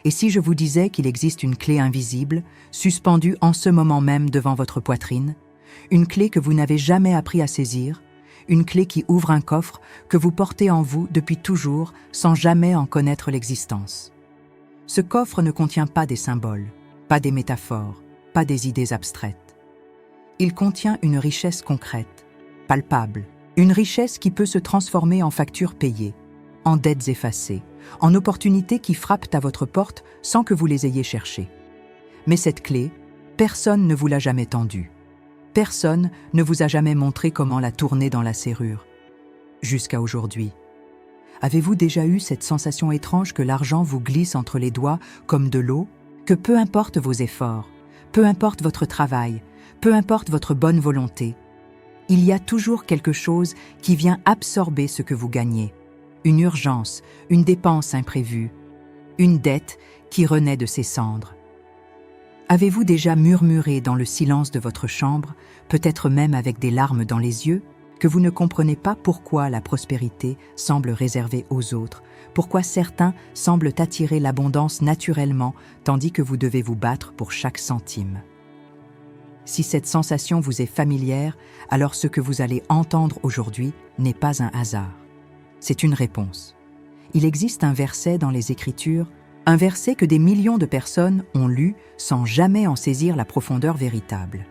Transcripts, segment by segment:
Et si je vous disais qu'il existe une clé invisible, suspendue en ce moment même devant votre poitrine, une clé que vous n'avez jamais appris à saisir, une clé qui ouvre un coffre que vous portez en vous depuis toujours sans jamais en connaître l'existence. Ce coffre ne contient pas des symboles, pas des métaphores, pas des idées abstraites. Il contient une richesse concrète, palpable, une richesse qui peut se transformer en factures payées, en dettes effacées, en opportunités qui frappent à votre porte sans que vous les ayez cherchées. Mais cette clé, personne ne vous l'a jamais tendue. Personne ne vous a jamais montré comment la tourner dans la serrure. Jusqu'à aujourd'hui. Avez-vous déjà eu cette sensation étrange que l'argent vous glisse entre les doigts comme de l'eau? Que peu importe vos efforts, peu importe votre travail, peu importe votre bonne volonté, il y a toujours quelque chose qui vient absorber ce que vous gagnez. Une urgence, une dépense imprévue, une dette qui renaît de ses cendres. Avez-vous déjà murmuré dans le silence de votre chambre, peut-être même avec des larmes dans les yeux, que vous ne comprenez pas pourquoi la prospérité semble réservée aux autres, pourquoi certains semblent attirer l'abondance naturellement, tandis que vous devez vous battre pour chaque centime? Si cette sensation vous est familière, alors ce que vous allez entendre aujourd'hui n'est pas un hasard. C'est une réponse. Il existe un verset dans les Écritures, un verset que des millions de personnes ont lu sans jamais en saisir la profondeur véritable.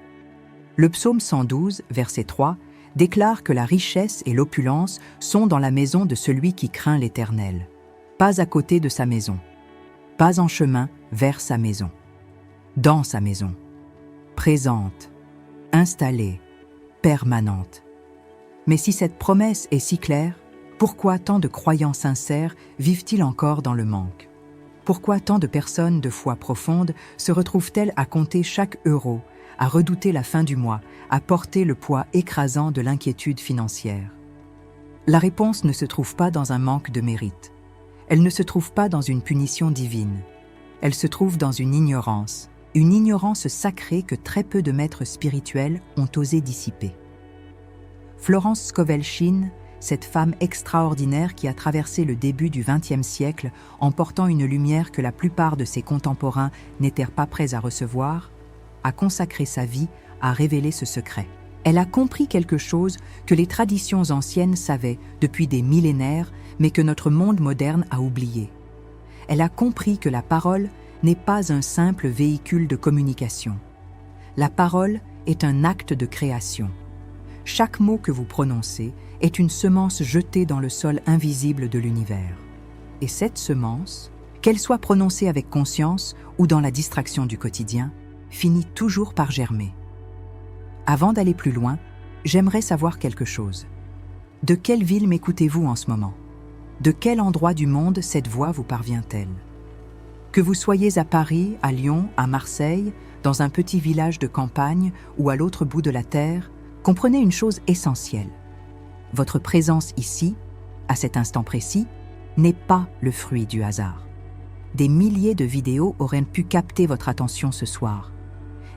Le psaume 112, verset 3, déclare que la richesse et l'opulence sont dans la maison de celui qui craint l'Éternel, pas à côté de sa maison, pas en chemin vers sa maison, dans sa maison, présente, installée, permanente. Mais si cette promesse est si claire, pourquoi tant de croyants sincères vivent-ils encore dans le manque? Pourquoi tant de personnes de foi profonde se retrouvent-elles à compter chaque euro, à redouter la fin du mois, à porter le poids écrasant de l'inquiétude financière? La réponse ne se trouve pas dans un manque de mérite. Elle ne se trouve pas dans une punition divine. Elle se trouve dans une ignorance sacrée que très peu de maîtres spirituels ont osé dissiper. Florence Scovel Shinn, cette femme extraordinaire qui a traversé le début du XXe siècle en portant une lumière que la plupart de ses contemporains n'étaient pas prêts à recevoir, a consacré sa vie à révéler ce secret. Elle a compris quelque chose que les traditions anciennes savaient depuis des millénaires, mais que notre monde moderne a oublié. Elle a compris que la parole n'est pas un simple véhicule de communication. La parole est un acte de création. Chaque mot que vous prononcez est une semence jetée dans le sol invisible de l'univers. Et cette semence, qu'elle soit prononcée avec conscience ou dans la distraction du quotidien, finit toujours par germer. Avant d'aller plus loin, j'aimerais savoir quelque chose. De quelle ville m'écoutez-vous en ce moment? De quel endroit du monde cette voix vous parvient-elle? Que vous soyez à Paris, à Lyon, à Marseille, dans un petit village de campagne ou à l'autre bout de la terre, comprenez une chose essentielle. Votre présence ici, à cet instant précis, n'est pas le fruit du hasard. Des milliers de vidéos auraient pu capter votre attention ce soir.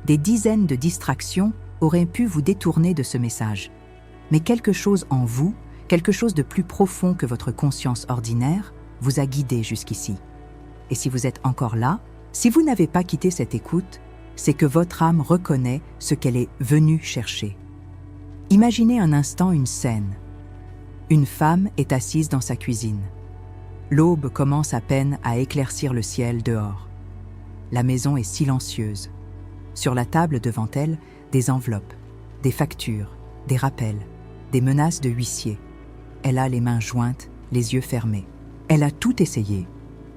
Des dizaines de distractions auraient pu vous détourner de ce message. Mais quelque chose en vous, quelque chose de plus profond que votre conscience ordinaire, vous a guidé jusqu'ici. Et si vous êtes encore là, si vous n'avez pas quitté cette écoute, c'est que votre âme reconnaît ce qu'elle est venue chercher. Imaginez un instant une scène. Une femme est assise dans sa cuisine. L'aube commence à peine à éclaircir le ciel dehors. La maison est silencieuse. Sur la table devant elle, des enveloppes, des factures, des rappels, des menaces de huissier. Elle a les mains jointes, les yeux fermés. Elle a tout essayé.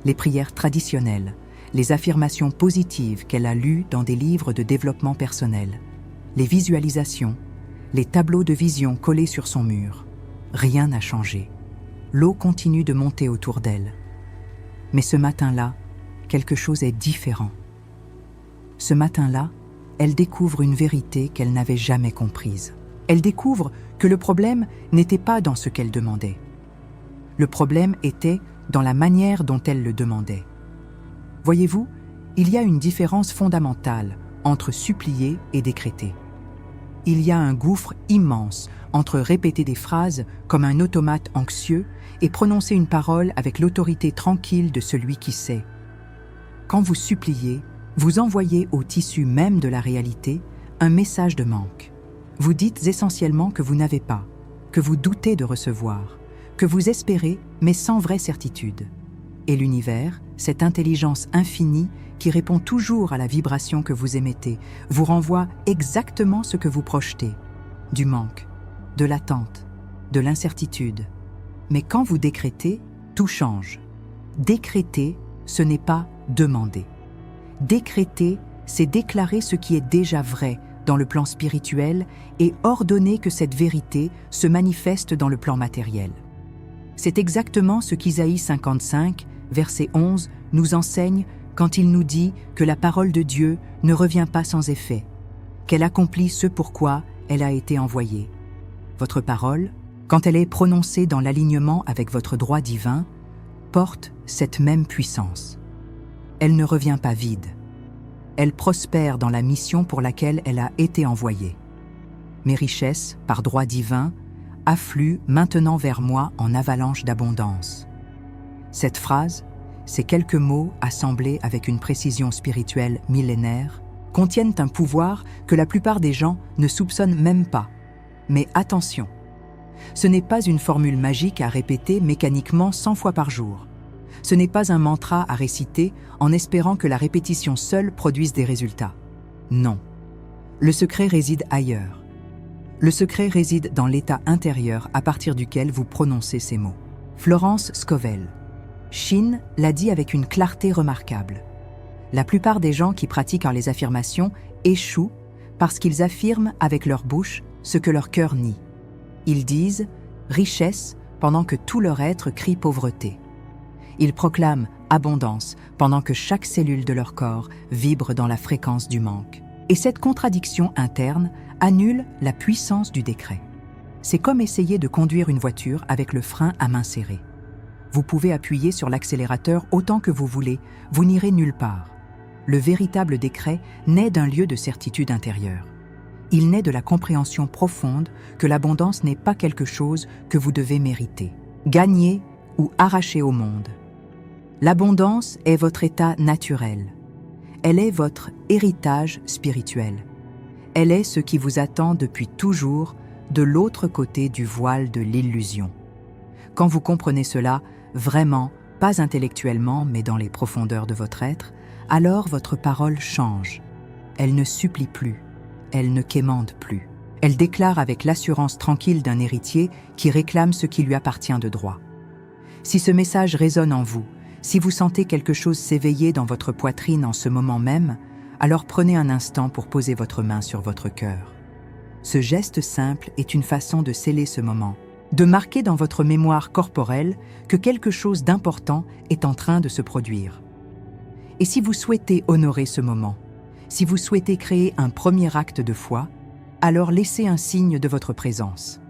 Les prières traditionnelles, les affirmations positives qu'elle a lues dans des livres de développement personnel, les visualisations, les tableaux de vision collés sur son mur. Rien n'a changé. L'eau continue de monter autour d'elle. Mais ce matin-là, quelque chose est différent. Ce matin-là, elle découvre une vérité qu'elle n'avait jamais comprise. Elle découvre que le problème n'était pas dans ce qu'elle demandait. Le problème était dans la manière dont elle le demandait. Voyez-vous, il y a une différence fondamentale entre supplier et décréter. Il y a un gouffre immense entre répéter des phrases comme un automate anxieux et prononcer une parole avec l'autorité tranquille de celui qui sait. Quand vous suppliez, vous envoyez au tissu même de la réalité un message de manque. Vous dites essentiellement que vous n'avez pas, que vous doutez de recevoir, que vous espérez mais sans vraie certitude. Et l'univers, cette intelligence infinie qui répond toujours à la vibration que vous émettez, vous renvoie exactement ce que vous projetez, du manque, de l'attente, de l'incertitude. Mais quand vous décrétez, tout change. Décréter, ce n'est pas demander. Décréter, c'est déclarer ce qui est déjà vrai dans le plan spirituel et ordonner que cette vérité se manifeste dans le plan matériel. C'est exactement ce qu'Isaïe 55, verset 11, nous enseigne quand il nous dit que la parole de Dieu ne revient pas sans effet, qu'elle accomplit ce pourquoi elle a été envoyée. Votre parole, quand elle est prononcée dans l'alignement avec votre droit divin, porte cette même puissance. Elle ne revient pas vide. Elle prospère dans la mission pour laquelle elle a été envoyée. Mes richesses, par droit divin, affluent maintenant vers moi en avalanche d'abondance. Cette phrase, ces quelques mots assemblés avec une précision spirituelle millénaire, contiennent un pouvoir que la plupart des gens ne soupçonnent même pas. Mais attention, ce n'est pas une formule magique à répéter mécaniquement 100 fois par jour. Ce n'est pas un mantra à réciter en espérant que la répétition seule produise des résultats. Non. Le secret réside ailleurs. Le secret réside dans l'état intérieur à partir duquel vous prononcez ces mots. Florence Scovel. Shin l'a dit avec une clarté remarquable. La plupart des gens qui pratiquent les affirmations échouent parce qu'ils affirment avec leur bouche ce que leur cœur nie. Ils disent « richesse » pendant que tout leur être crie pauvreté. Ils proclament « abondance » pendant que chaque cellule de leur corps vibre dans la fréquence du manque. Et cette contradiction interne annule la puissance du décret. C'est comme essayer de conduire une voiture avec le frein à main serrée. Vous pouvez appuyer sur l'accélérateur autant que vous voulez, vous n'irez nulle part. Le véritable décret naît d'un lieu de certitude intérieure. Il naît de la compréhension profonde que l'abondance n'est pas quelque chose que vous devez mériter, gagner ou arracher au monde. L'abondance est votre état naturel. Elle est votre héritage spirituel. Elle est ce qui vous attend depuis toujours de l'autre côté du voile de l'illusion. Quand vous comprenez cela, vraiment, pas intellectuellement, mais dans les profondeurs de votre être, alors votre parole change. Elle ne supplie plus, elle ne quémande plus. Elle déclare avec l'assurance tranquille d'un héritier qui réclame ce qui lui appartient de droit. Si ce message résonne en vous, si vous sentez quelque chose s'éveiller dans votre poitrine en ce moment même, alors prenez un instant pour poser votre main sur votre cœur. Ce geste simple est une façon de sceller ce moment, de marquer dans votre mémoire corporelle que quelque chose d'important est en train de se produire. Et si vous souhaitez honorer ce moment, si vous souhaitez créer un premier acte de foi, alors laissez un signe de votre présence.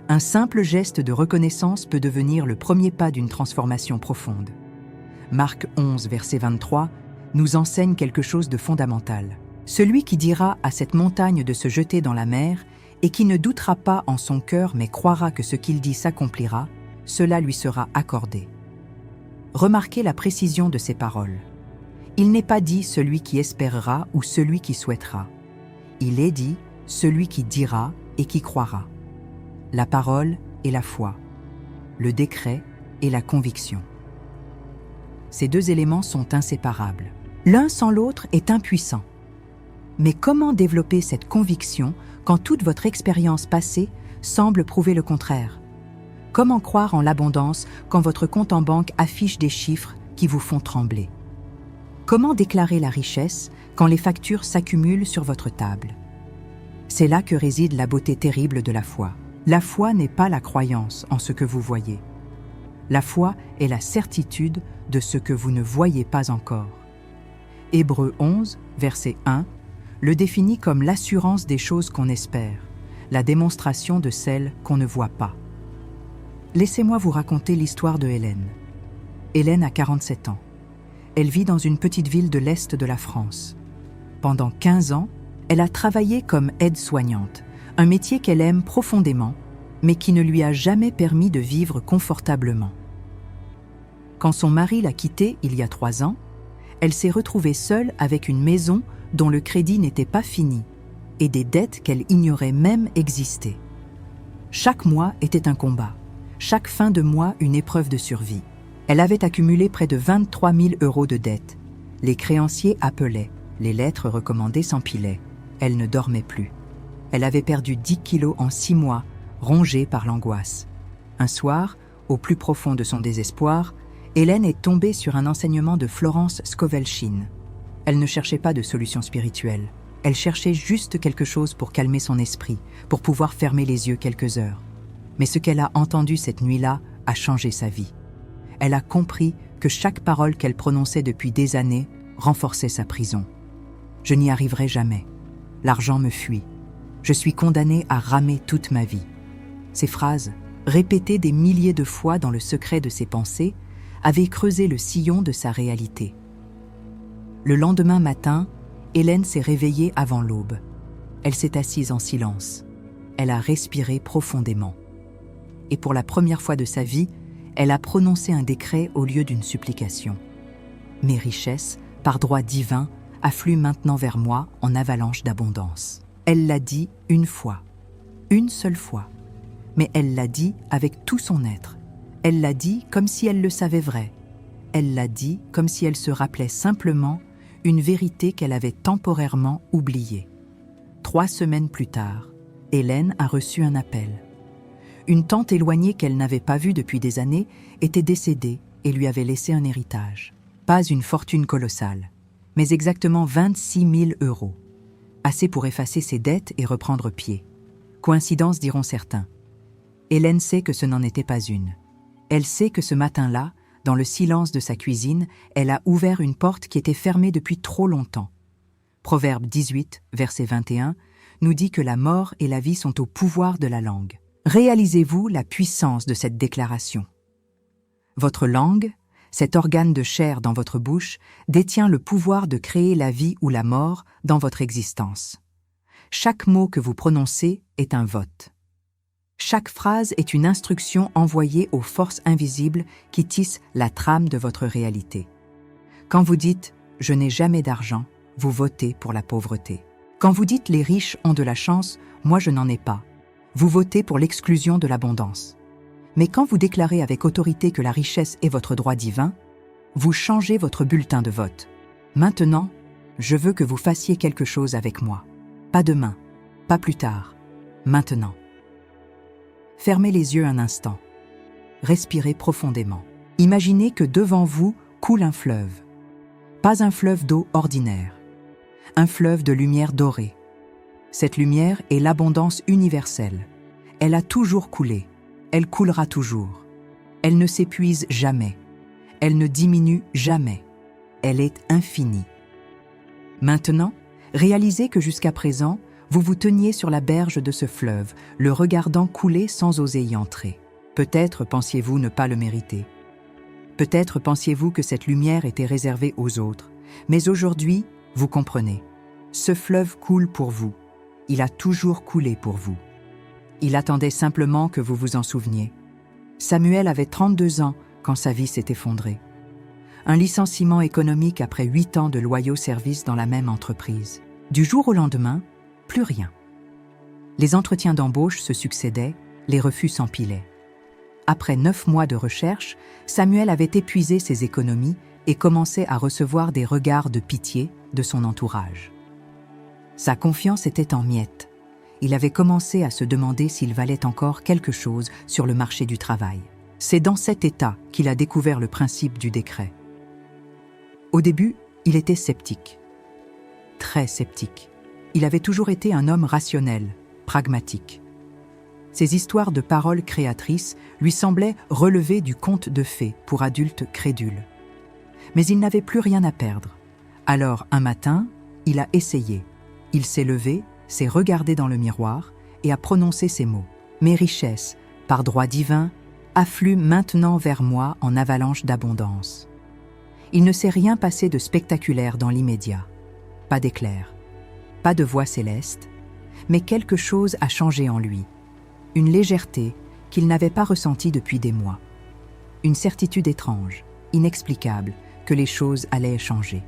Un simple geste de reconnaissance peut devenir le premier pas d'une transformation profonde. Marc 11, verset 23, nous enseigne quelque chose de fondamental. Celui qui dira à cette montagne de se jeter dans la mer et qui ne doutera pas en son cœur mais croira que ce qu'il dit s'accomplira, cela lui sera accordé. Remarquez la précision de ces paroles. Il n'est pas dit celui qui espérera ou celui qui souhaitera. Il est dit celui qui dira et qui croira. La parole et la foi, le décret et la conviction. Ces deux éléments sont inséparables. L'un sans l'autre est impuissant. Mais comment développer cette conviction quand toute votre expérience passée semble prouver le contraire? Comment croire en l'abondance quand votre compte en banque affiche des chiffres qui vous font trembler? Comment déclarer la richesse quand les factures s'accumulent sur votre table? C'est là que réside la beauté terrible de la foi. La foi n'est pas la croyance en ce que vous voyez. La foi est la certitude de ce que vous ne voyez pas encore. Hébreux 11, verset 1, le définit comme l'assurance des choses qu'on espère, la démonstration de celles qu'on ne voit pas. Laissez-moi vous raconter l'histoire de Hélène. Hélène a 47 ans. Elle vit dans une petite ville de l'Est de la France. Pendant 15 ans, elle a travaillé comme aide-soignante, un métier qu'elle aime profondément, mais qui ne lui a jamais permis de vivre confortablement. Quand son mari l'a quittée il y a 3 ans, Elle s'est retrouvée seule avec une maison dont le crédit n'était pas fini et des dettes qu'elle ignorait même exister. Chaque mois était un combat, chaque fin de mois une épreuve de survie. Elle avait accumulé près de 23 000 € de dettes. Les créanciers appelaient, les lettres recommandées s'empilaient. Elle ne dormait plus. Elle avait perdu 10 kilos en 6 mois, rongée par l'angoisse. Un soir, au plus profond de son désespoir, Hélène est tombée sur un enseignement de Florence Scovel-Shinn. Elle ne cherchait pas de solution spirituelle. Elle cherchait juste quelque chose pour calmer son esprit, pour pouvoir fermer les yeux quelques heures. Mais ce qu'elle a entendu cette nuit-là a changé sa vie. Elle a compris que chaque parole qu'elle prononçait depuis des années renforçait sa prison. « Je n'y arriverai jamais. L'argent me fuit. Je suis condamnée à ramer toute ma vie. » Ces phrases, répétées des milliers de fois dans le secret de ses pensées, avaient creusé le sillon de sa réalité. Le lendemain matin, Hélène s'est réveillée avant l'aube. Elle s'est assise en silence. Elle a respiré profondément. Et pour la première fois de sa vie, elle a prononcé un décret au lieu d'une supplication. « Mes richesses, par droit divin, affluent maintenant vers moi en avalanche d'abondance. » Elle l'a dit une fois, une seule fois. Mais elle l'a dit avec tout son être. Elle l'a dit comme si elle le savait vrai. Elle l'a dit comme si elle se rappelait simplement une vérité qu'elle avait temporairement oubliée. 3 semaines plus tard, Hélène a reçu un appel. Une tante éloignée qu'elle n'avait pas vue depuis des années était décédée et lui avait laissé un héritage. Pas une fortune colossale, mais exactement 26 000 €. Assez pour effacer ses dettes et reprendre pied. Coïncidence, diront certains. Hélène sait que ce n'en était pas une. Elle sait que ce matin-là, dans le silence de sa cuisine, elle a ouvert une porte qui était fermée depuis trop longtemps. Proverbe 18, verset 21, nous dit que la mort et la vie sont au pouvoir de la langue. Réalisez-vous la puissance de cette déclaration. Votre langue, cet organe de chair dans votre bouche, détient le pouvoir de créer la vie ou la mort dans votre existence. Chaque mot que vous prononcez est un vote. Chaque phrase est une instruction envoyée aux forces invisibles qui tissent la trame de votre réalité. Quand vous dites « je n'ai jamais d'argent », vous votez pour la pauvreté. Quand vous dites « les riches ont de la chance, moi je n'en ai pas », vous votez pour l'exclusion de l'abondance. Mais quand vous déclarez avec autorité que la richesse est votre droit divin, vous changez votre bulletin de vote. Maintenant, je veux que vous fassiez quelque chose avec moi. Pas demain, pas plus tard, maintenant. Fermez les yeux un instant. Respirez profondément. Imaginez que devant vous coule un fleuve. Pas un fleuve d'eau ordinaire. Un fleuve de lumière dorée. Cette lumière est l'abondance universelle. Elle a toujours coulé. Elle coulera toujours. Elle ne s'épuise jamais. Elle ne diminue jamais. Elle est infinie. Maintenant, réalisez que jusqu'à présent, vous vous teniez sur la berge de ce fleuve, le regardant couler sans oser y entrer. Peut-être pensiez-vous ne pas le mériter. Peut-être pensiez-vous que cette lumière était réservée aux autres. Mais aujourd'hui, vous comprenez. Ce fleuve coule pour vous. Il a toujours coulé pour vous. Il attendait simplement que vous vous en souveniez. Samuel avait 32 ans quand sa vie s'est effondrée. Un licenciement économique après 8 ans de loyaux services dans la même entreprise. Du jour au lendemain, plus rien. Les entretiens d'embauche se succédaient, les refus s'empilaient. Après 9 mois de recherche, Samuel avait épuisé ses économies et commençait à recevoir des regards de pitié de son entourage. Sa confiance était en miettes. Il avait commencé à se demander s'il valait encore quelque chose sur le marché du travail. C'est dans cet état qu'il a découvert le principe du décret. Au début, il était sceptique. Très sceptique. Il avait toujours été un homme rationnel, pragmatique. Ces histoires de paroles créatrices lui semblaient relever du conte de fées pour adultes crédules. Mais il n'avait plus rien à perdre. Alors, un matin, il a essayé. Il s'est levé, s'est regardé dans le miroir et a prononcé ces mots. « Mes richesses, par droit divin, affluent maintenant vers moi en avalanche d'abondance. » Il ne s'est rien passé de spectaculaire dans l'immédiat. Pas d'éclair, pas de voix céleste, mais quelque chose a changé en lui. Une légèreté qu'il n'avait pas ressentie depuis des mois. Une certitude étrange, inexplicable, que les choses allaient changer.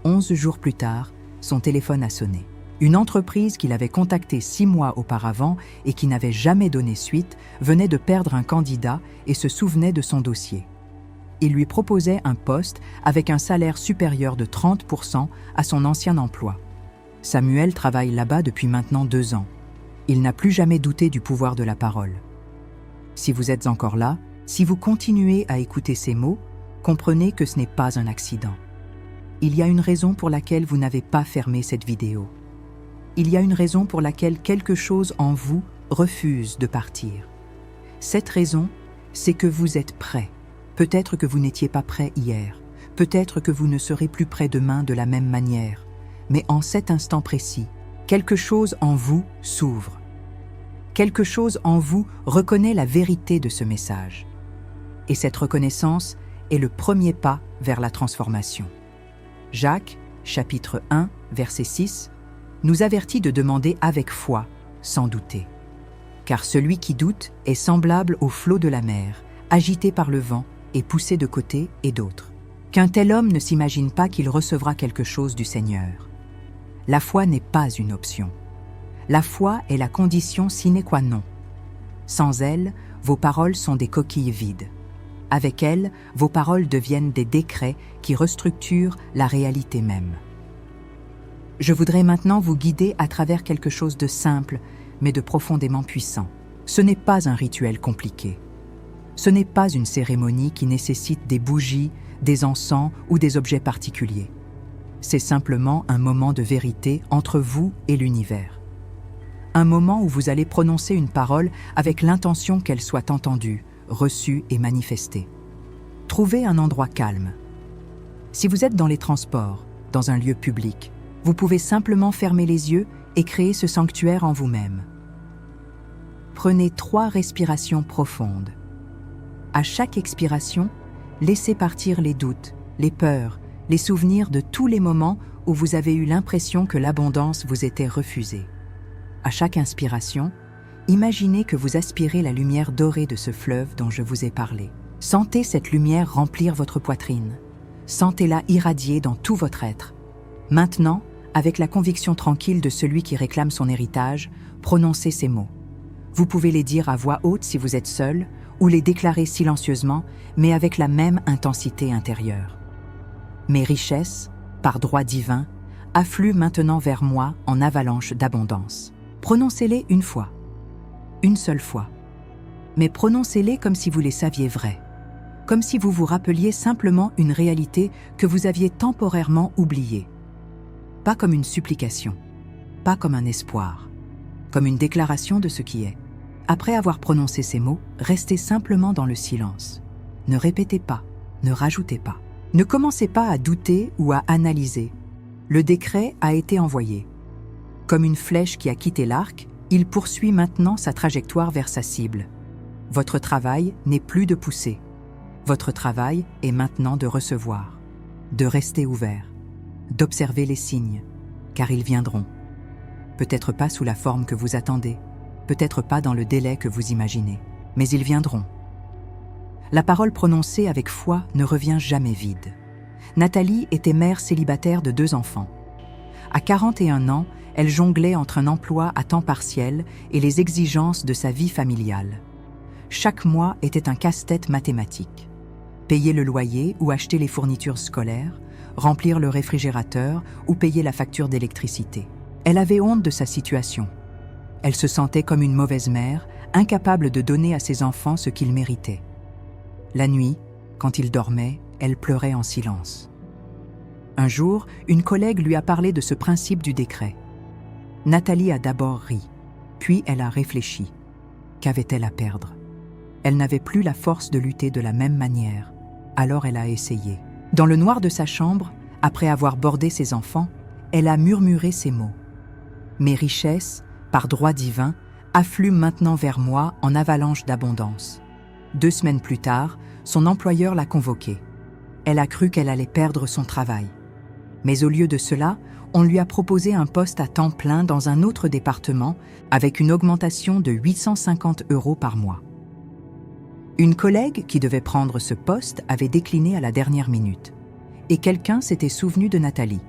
11 jours plus tard, son téléphone a sonné. Une entreprise qu'il avait contactée 6 mois auparavant et qui n'avait jamais donné suite venait de perdre un candidat et se souvenait de son dossier. Il lui proposait un poste avec un salaire supérieur de 30% à son ancien emploi. Samuel travaille là-bas depuis maintenant 2 ans. Il n'a plus jamais douté du pouvoir de la parole. Si vous êtes encore là, si vous continuez à écouter ces mots, comprenez que ce n'est pas un accident. Il y a une raison pour laquelle vous n'avez pas fermé cette vidéo. Il y a une raison pour laquelle quelque chose en vous refuse de partir. Cette raison, c'est que vous êtes prêt. Peut-être que vous n'étiez pas prêt hier. Peut-être que vous ne serez plus prêt demain de la même manière. Mais en cet instant précis, quelque chose en vous s'ouvre. Quelque chose en vous reconnaît la vérité de ce message. Et cette reconnaissance est le premier pas vers la transformation. Jacques, chapitre 1, verset 6, nous avertit de demander avec foi, sans douter. Car celui qui doute est semblable au flot de la mer, agité par le vent et poussé de côté et d'autre. Qu'un tel homme ne s'imagine pas qu'il recevra quelque chose du Seigneur. La foi n'est pas une option. La foi est la condition sine qua non. Sans elle, vos paroles sont des coquilles vides. Avec elle, vos paroles deviennent des décrets qui restructurent la réalité même. Je voudrais maintenant vous guider à travers quelque chose de simple, mais de profondément puissant. Ce n'est pas un rituel compliqué. Ce n'est pas une cérémonie qui nécessite des bougies, des encens ou des objets particuliers. C'est simplement un moment de vérité entre vous et l'univers. Un moment où vous allez prononcer une parole avec l'intention qu'elle soit entendue, reçue et manifestée. Trouvez un endroit calme. Si vous êtes dans les transports, dans un lieu public, vous pouvez simplement fermer les yeux et créer ce sanctuaire en vous-même. Prenez 3 respirations profondes. À chaque expiration, laissez partir les doutes, les peurs, les souvenirs de tous les moments où vous avez eu l'impression que l'abondance vous était refusée. À chaque inspiration, imaginez que vous aspirez la lumière dorée de ce fleuve dont je vous ai parlé. Sentez cette lumière remplir votre poitrine. Sentez-la irradier dans tout votre être. Maintenant, avec la conviction tranquille de celui qui réclame son héritage, prononcez ces mots. Vous pouvez les dire à voix haute si vous êtes seul, ou les déclarer silencieusement, mais avec la même intensité intérieure. Mes richesses, par droit divin, affluent maintenant vers moi en avalanche d'abondance. Prononcez-les une fois, une seule fois, mais prononcez-les comme si vous les saviez vraies, comme si vous vous rappeliez simplement une réalité que vous aviez temporairement oubliée. Pas comme une supplication, pas comme un espoir, comme une déclaration de ce qui est. Après avoir prononcé ces mots, restez simplement dans le silence. Ne répétez pas, ne rajoutez pas. Ne commencez pas à douter ou à analyser. Le décret a été envoyé. Comme une flèche qui a quitté l'arc, il poursuit maintenant sa trajectoire vers sa cible. Votre travail n'est plus de pousser. Votre travail est maintenant de recevoir, de rester ouvert, d'observer les signes, car ils viendront. Peut-être pas sous la forme que vous attendez, peut-être pas dans le délai que vous imaginez, mais ils viendront. La parole prononcée avec foi ne revient jamais vide. Nathalie était mère célibataire de 2 enfants. À 41 ans, elle jonglait entre un emploi à temps partiel et les exigences de sa vie familiale. Chaque mois était un casse-tête mathématique. Payer le loyer ou acheter les fournitures scolaires, remplir le réfrigérateur ou payer la facture d'électricité. Elle avait honte de sa situation. Elle se sentait comme une mauvaise mère, incapable de donner à ses enfants ce qu'ils méritaient. La nuit, quand ils dormaient, elle pleurait en silence. Un jour, une collègue lui a parlé de ce principe du décret. Nathalie a d'abord ri, puis elle a réfléchi. Qu'avait-elle à perdre? Elle n'avait plus la force de lutter de la même manière, alors elle a essayé. Dans le noir de sa chambre, après avoir bordé ses enfants, elle a murmuré ces mots. « Mes richesses, par droit divin, affluent maintenant vers moi en avalanche d'abondance. » 2 semaines plus tard, son employeur l'a convoquée. Elle a cru qu'elle allait perdre son travail. Mais au lieu de cela, on lui a proposé un poste à temps plein dans un autre département avec une augmentation de 850 € par mois. Une collègue qui devait prendre ce poste avait décliné à la dernière minute. Et quelqu'un s'était souvenu de Nathalie.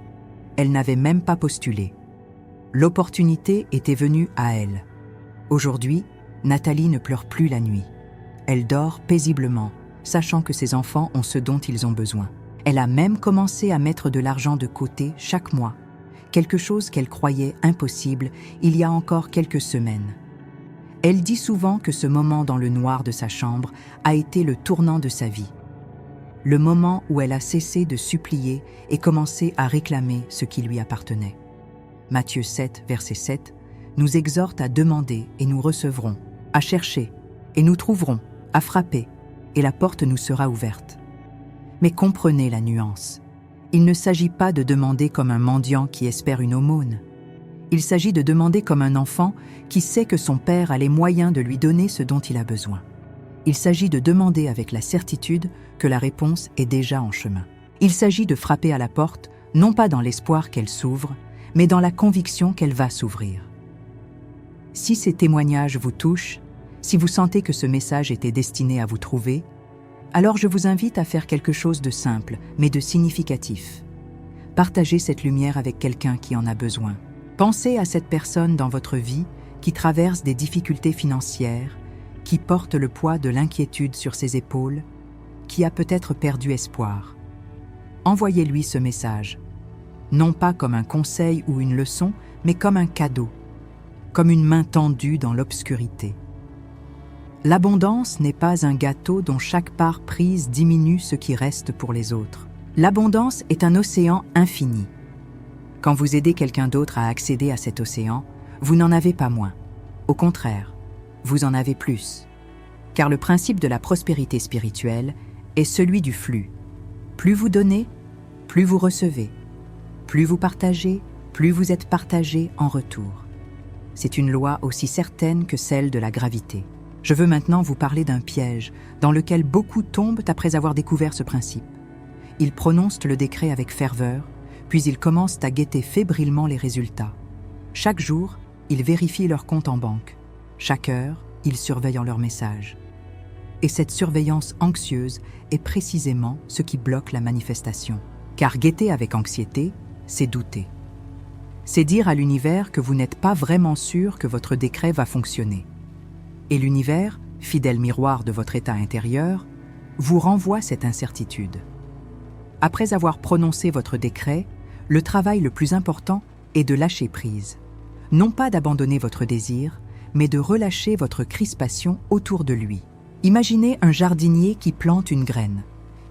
Elle n'avait même pas postulé. L'opportunité était venue à elle. Aujourd'hui, Nathalie ne pleure plus la nuit. Elle dort paisiblement, sachant que ses enfants ont ce dont ils ont besoin. Elle a même commencé à mettre de l'argent de côté chaque mois, quelque chose qu'elle croyait impossible il y a encore quelques semaines. Elle dit souvent que ce moment dans le noir de sa chambre a été le tournant de sa vie. Le moment où elle a cessé de supplier et commencé à réclamer ce qui lui appartenait. Matthieu 7, verset 7, nous exhorte à demander et nous recevrons, à chercher et nous trouverons, à frapper et la porte nous sera ouverte. Mais comprenez la nuance. Il ne s'agit pas de demander comme un mendiant qui espère une aumône. Il s'agit de demander comme un enfant qui sait que son père a les moyens de lui donner ce dont il a besoin. Il s'agit de demander avec la certitude que la réponse est déjà en chemin. Il s'agit de frapper à la porte, non pas dans l'espoir qu'elle s'ouvre, mais dans la conviction qu'elle va s'ouvrir. Si ces témoignages vous touchent, si vous sentez que ce message était destiné à vous trouver, alors je vous invite à faire quelque chose de simple, mais de significatif. Partagez cette lumière avec quelqu'un qui en a besoin. Pensez à cette personne dans votre vie qui traverse des difficultés financières, qui porte le poids de l'inquiétude sur ses épaules, qui a peut-être perdu espoir. Envoyez-lui ce message, non pas comme un conseil ou une leçon, mais comme un cadeau, comme une main tendue dans l'obscurité. L'abondance n'est pas un gâteau dont chaque part prise diminue ce qui reste pour les autres. L'abondance est un océan infini. Quand vous aidez quelqu'un d'autre à accéder à cet océan, vous n'en avez pas moins. Au contraire, vous en avez plus. Car le principe de la prospérité spirituelle est celui du flux. Plus vous donnez, plus vous recevez. Plus vous partagez, plus vous êtes partagé en retour. C'est une loi aussi certaine que celle de la gravité. Je veux maintenant vous parler d'un piège dans lequel beaucoup tombent après avoir découvert ce principe. Ils prononcent le décret avec ferveur, puis ils commencent à guetter fébrilement les résultats. Chaque jour, ils vérifient leur compte en banque. Chaque heure, ils surveillent leur message. Et cette surveillance anxieuse est précisément ce qui bloque la manifestation. Car guetter avec anxiété, c'est douter. C'est dire à l'univers que vous n'êtes pas vraiment sûr que votre décret va fonctionner. Et l'univers, fidèle miroir de votre état intérieur, vous renvoie cette incertitude. Après avoir prononcé votre décret, le travail le plus important est de lâcher prise. Non pas d'abandonner votre désir, mais de relâcher votre crispation autour de lui. Imaginez un jardinier qui plante une graine.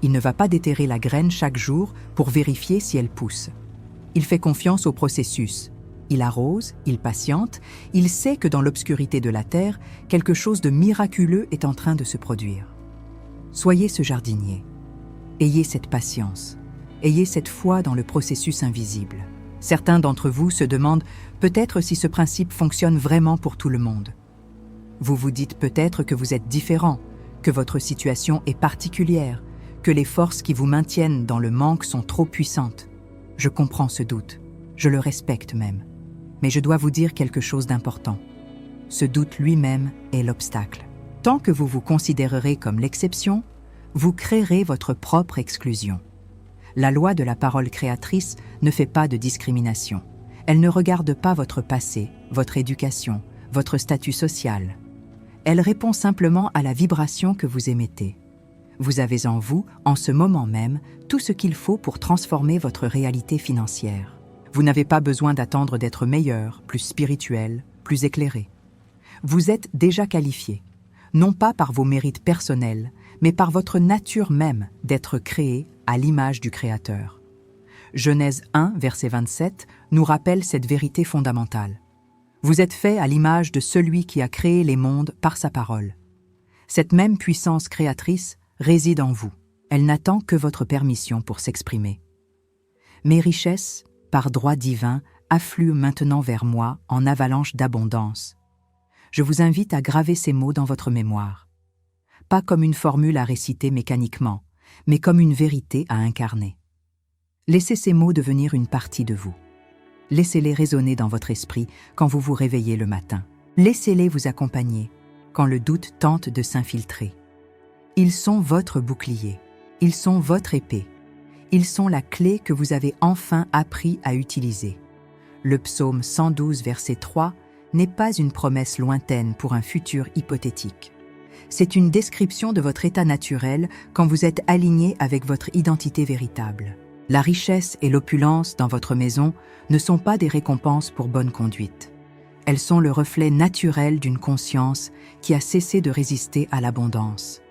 Il ne va pas déterrer la graine chaque jour pour vérifier si elle pousse. Il fait confiance au processus. Il arrose, il patiente, il sait que dans l'obscurité de la terre, quelque chose de miraculeux est en train de se produire. Soyez ce jardinier. Ayez cette patience. Ayez cette foi dans le processus invisible. Certains d'entre vous se demandent peut-être si ce principe fonctionne vraiment pour tout le monde. Vous vous dites peut-être que vous êtes différent, que votre situation est particulière, que les forces qui vous maintiennent dans le manque sont trop puissantes. Je comprends ce doute. Je le respecte même. Mais je dois vous dire quelque chose d'important. Ce doute lui-même est l'obstacle. Tant que vous vous considérerez comme l'exception, vous créerez votre propre exclusion. La loi de la parole créatrice ne fait pas de discrimination. Elle ne regarde pas votre passé, votre éducation, votre statut social. Elle répond simplement à la vibration que vous émettez. Vous avez en vous, en ce moment même, tout ce qu'il faut pour transformer votre réalité financière. Vous n'avez pas besoin d'attendre d'être meilleur, plus spirituel, plus éclairé. Vous êtes déjà qualifié, non pas par vos mérites personnels, mais par votre nature même d'être créé à l'image du Créateur. Genèse 1, verset 27, nous rappelle cette vérité fondamentale. Vous êtes fait à l'image de celui qui a créé les mondes par sa parole. Cette même puissance créatrice réside en vous. Elle n'attend que votre permission pour s'exprimer. Mes richesses, par droit divin, affluent maintenant vers moi en avalanche d'abondance. Je vous invite à graver ces mots dans votre mémoire. Pas comme une formule à réciter mécaniquement, mais comme une vérité à incarner. Laissez ces mots devenir une partie de vous. Laissez-les résonner dans votre esprit quand vous vous réveillez le matin. Laissez-les vous accompagner quand le doute tente de s'infiltrer. Ils sont votre bouclier. Ils sont votre épée. Ils sont la clé que vous avez enfin appris à utiliser. Le psaume 112, verset 3, n'est pas une promesse lointaine pour un futur hypothétique. C'est une description de votre état naturel quand vous êtes aligné avec votre identité véritable. La richesse et l'opulence dans votre maison ne sont pas des récompenses pour bonne conduite. Elles sont le reflet naturel d'une conscience qui a cessé de résister à l'abondance.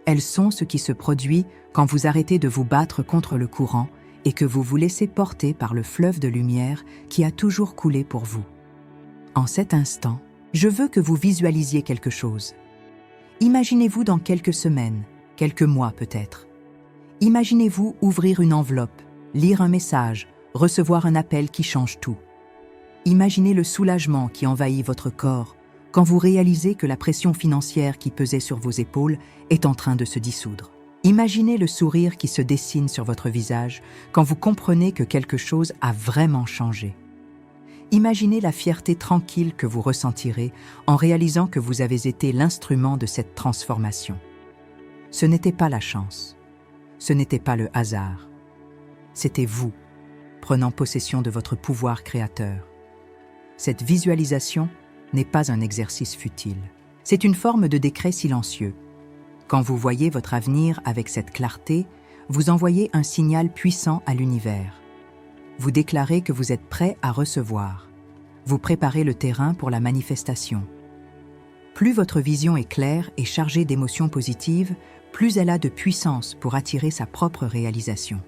Elles sont ce qui se produit quand vous arrêtez de vous battre contre le courant et que vous vous laissez porter par le fleuve de lumière qui a toujours coulé pour vous. En cet instant, je veux que vous visualisiez quelque chose. Imaginez-vous dans quelques semaines, quelques mois peut-être. Imaginez-vous ouvrir une enveloppe, lire un message, recevoir un appel qui change tout. Imaginez le soulagement qui envahit votre corps quand vous réalisez que la pression financière qui pesait sur vos épaules est en train de se dissoudre. Imaginez le sourire qui se dessine sur votre visage quand vous comprenez que quelque chose a vraiment changé. Imaginez la fierté tranquille que vous ressentirez en réalisant que vous avez été l'instrument de cette transformation. Ce n'était pas la chance, ce n'était pas le hasard. C'était vous, prenant possession de votre pouvoir créateur. Cette visualisation n'est pas un exercice futile. C'est une forme de décret silencieux. Quand vous voyez votre avenir avec cette clarté, vous envoyez un signal puissant à l'univers. Vous déclarez que vous êtes prêt à recevoir. Vous préparez le terrain pour la manifestation. Plus votre vision est claire et chargée d'émotions positives, plus elle a de puissance pour attirer sa propre réalisation.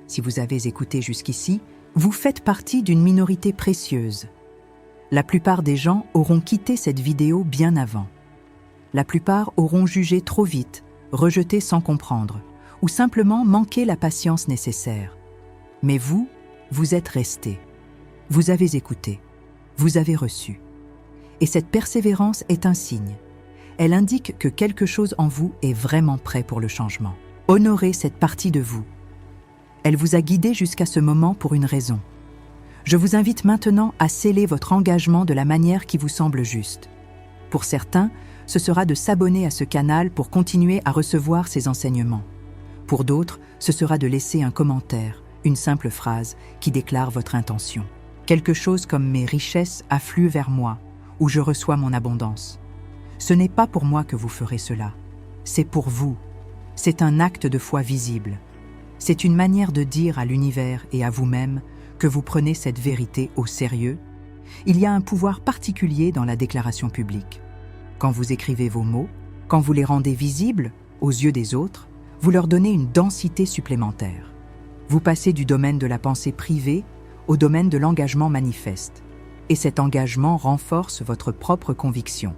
Si vous avez écouté jusqu'ici, vous faites partie d'une minorité précieuse. La plupart des gens auront quitté cette vidéo bien avant. La plupart auront jugé trop vite, rejeté sans comprendre, ou simplement manqué la patience nécessaire. Mais vous, vous êtes restés. Vous avez écouté. Vous avez reçu. Et cette persévérance est un signe. Elle indique que quelque chose en vous est vraiment prêt pour le changement. Honorez cette partie de vous. Elle vous a guidé jusqu'à ce moment pour une raison. Je vous invite maintenant à sceller votre engagement de la manière qui vous semble juste. Pour certains, ce sera de s'abonner à ce canal pour continuer à recevoir ces enseignements. Pour d'autres, ce sera de laisser un commentaire, une simple phrase qui déclare votre intention. Quelque chose comme « Mes richesses affluent vers moi » ou « Je reçois mon abondance ». Ce n'est pas pour moi que vous ferez cela. C'est pour vous. C'est un acte de foi visible. C'est une manière de dire à l'univers et à vous-même que vous prenez cette vérité au sérieux. Il y a un pouvoir particulier dans la déclaration publique. Quand vous écrivez vos mots, quand vous les rendez visibles aux yeux des autres, vous leur donnez une densité supplémentaire. Vous passez du domaine de la pensée privée au domaine de l'engagement manifeste. Et cet engagement renforce votre propre conviction.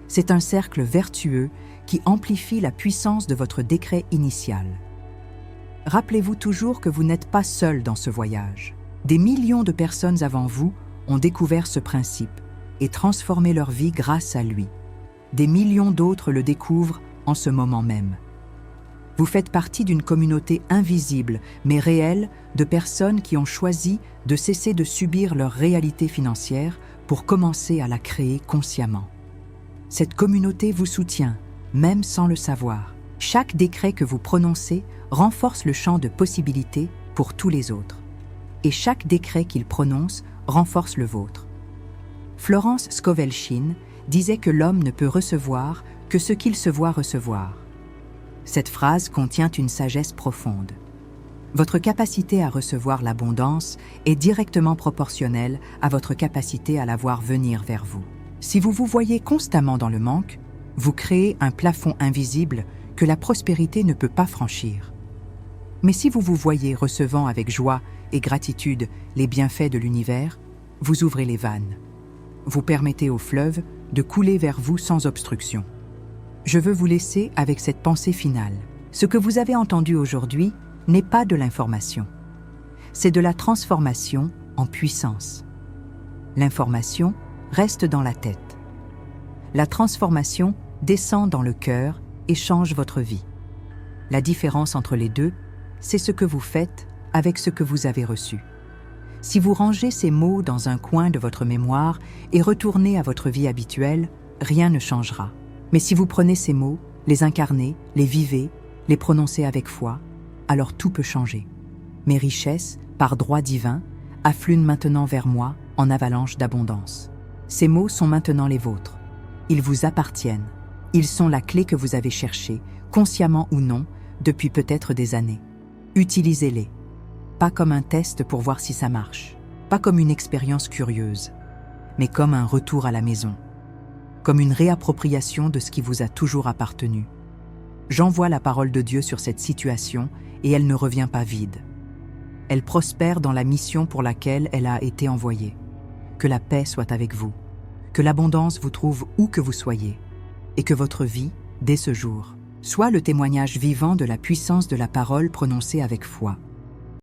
C'est un cercle vertueux qui amplifie la puissance de votre décret initial. Rappelez-vous toujours que vous n'êtes pas seul dans ce voyage. Des millions de personnes avant vous ont découvert ce principe et transformé leur vie grâce à lui. Des millions d'autres le découvrent en ce moment même. Vous faites partie d'une communauté invisible, mais réelle, de personnes qui ont choisi de cesser de subir leur réalité financière pour commencer à la créer consciemment. Cette communauté vous soutient, même sans le savoir. Chaque décret que vous prononcez renforce le champ de possibilités pour tous les autres. Et chaque décret qu'il prononce renforce le vôtre. Florence Scovel Shinn disait que l'homme ne peut recevoir que ce qu'il se voit recevoir. Cette phrase contient une sagesse profonde. Votre capacité à recevoir l'abondance est directement proportionnelle à votre capacité à la voir venir vers vous. Si vous vous voyez constamment dans le manque, vous créez un plafond invisible que la prospérité ne peut pas franchir. Mais si vous vous voyez recevant avec joie et gratitude les bienfaits de l'univers, vous ouvrez les vannes. Vous permettez au fleuve de couler vers vous sans obstruction. Je veux vous laisser avec cette pensée finale. Ce que vous avez entendu aujourd'hui n'est pas de l'information. C'est de la transformation en puissance. L'information reste dans la tête. La transformation descend dans le cœur et change votre vie. La différence entre les deux, c'est ce que vous faites avec ce que vous avez reçu. Si vous rangez ces mots dans un coin de votre mémoire et retournez à votre vie habituelle, rien ne changera. Mais si vous prenez ces mots, les incarner, les vivez, les prononcer avec foi, alors tout peut changer. Mes richesses, par droit divin, affluent maintenant vers moi en avalanche d'abondance. Ces mots sont maintenant les vôtres. Ils vous appartiennent. Ils sont la clé que vous avez cherchée, consciemment ou non, depuis peut-être des années. Utilisez-les. Pas comme un test pour voir si ça marche, pas comme une expérience curieuse, mais comme un retour à la maison, comme une réappropriation de ce qui vous a toujours appartenu. J'envoie la parole de Dieu sur cette situation et elle ne revient pas vide. Elle prospère dans la mission pour laquelle elle a été envoyée. Que la paix soit avec vous, que l'abondance vous trouve où que vous soyez, et que votre vie, dès ce jour, soit le témoignage vivant de la puissance de la parole prononcée avec foi.